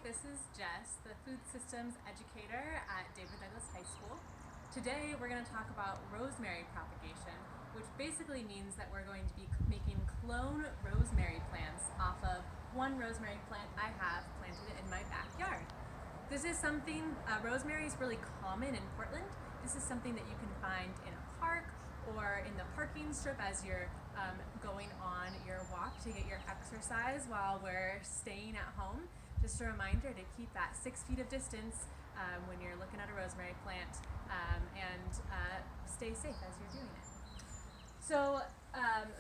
this is Jess, the food systems educator at David Douglas High School. Today we're going to talk about rosemary propagation, which basically means that we're going to be making clone rosemary plants off of one rosemary plant I have planted in my backyard. This is something, rosemary is really common in Portland. This is something that you can find in a park or in the parking strip as you're going on your walk to get your exercise while we're staying at home. Just a reminder to keep that 6 feet of distance when you're looking at a rosemary plant and stay safe as you're doing it. So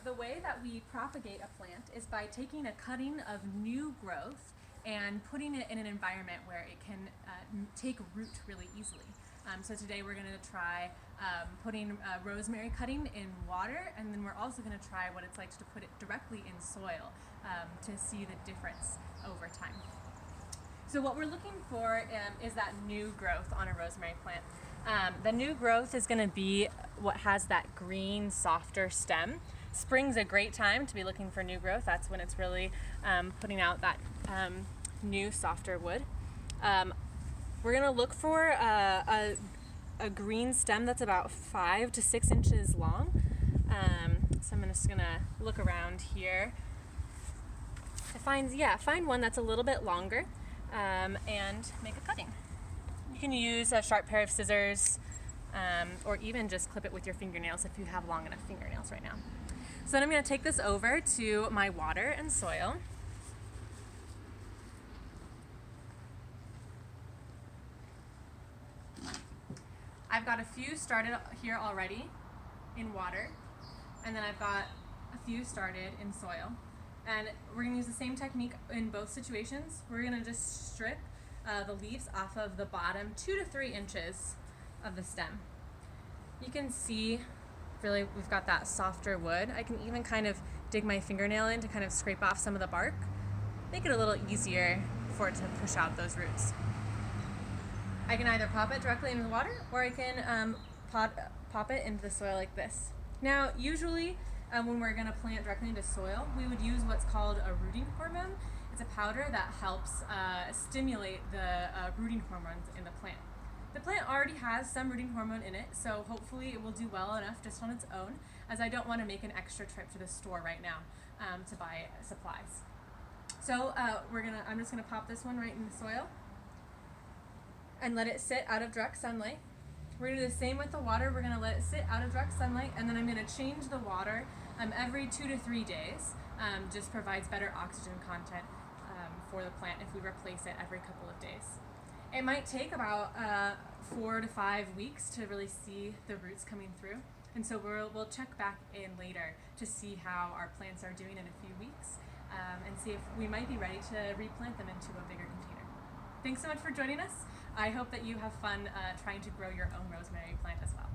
the way that we propagate a plant is by taking a cutting of new growth and putting it in an environment where it can take root really easily. So today we're going to try putting rosemary cutting in water, and then we're also going to try what it's like to put it directly in soil to see the difference over time. So what we're looking for is that new growth on a rosemary plant. The new growth is going to be what has that green, softer stem. Spring's a great time to be looking for new growth. That's when it's really putting out that new, softer wood. We're going to look for a green stem that's about 5 to 6 inches long. So I'm just going to look around here to find one that's a little bit longer and make a cutting. You can use a sharp pair of scissors or even just clip it with your fingernails if you have long enough fingernails right now. So then I'm going to take this over to my water and soil. I've got a few started here already in water, and then I've got a few started in soil. And we're gonna use the same technique in both situations. We're gonna just strip the leaves off of the bottom 2 to 3 inches of the stem. You can see really we've got that softer wood. I can even kind of dig my fingernail in to kind of scrape off some of the bark, make it a little easier for it to push out those roots. I can either pop it directly into the water, or I can pop it into the soil like this. Now, usually when we're going to plant directly into soil, we would use what's called a rooting hormone. It's a powder that helps stimulate the rooting hormones in the plant. The plant already has some rooting hormone in it, so hopefully it will do well enough just on its own, as I don't want to make an extra trip to the store right now to buy supplies. So I'm just going to pop this one right in the soil and let it sit out of direct sunlight. We're going to do the same with the water. We're going to let it sit out of direct sunlight, and then I'm going to change the water every 2 to 3 days. Just provides better oxygen content for the plant if we replace it every couple of days. It might take about 4 to 5 weeks to really see the roots coming through, and so we'll check back in later to see how our plants are doing in a few weeks and see if we might be ready to replant them into a bigger container. Thanks so much for joining us. I hope that you have fun trying to grow your own rosemary plant as well.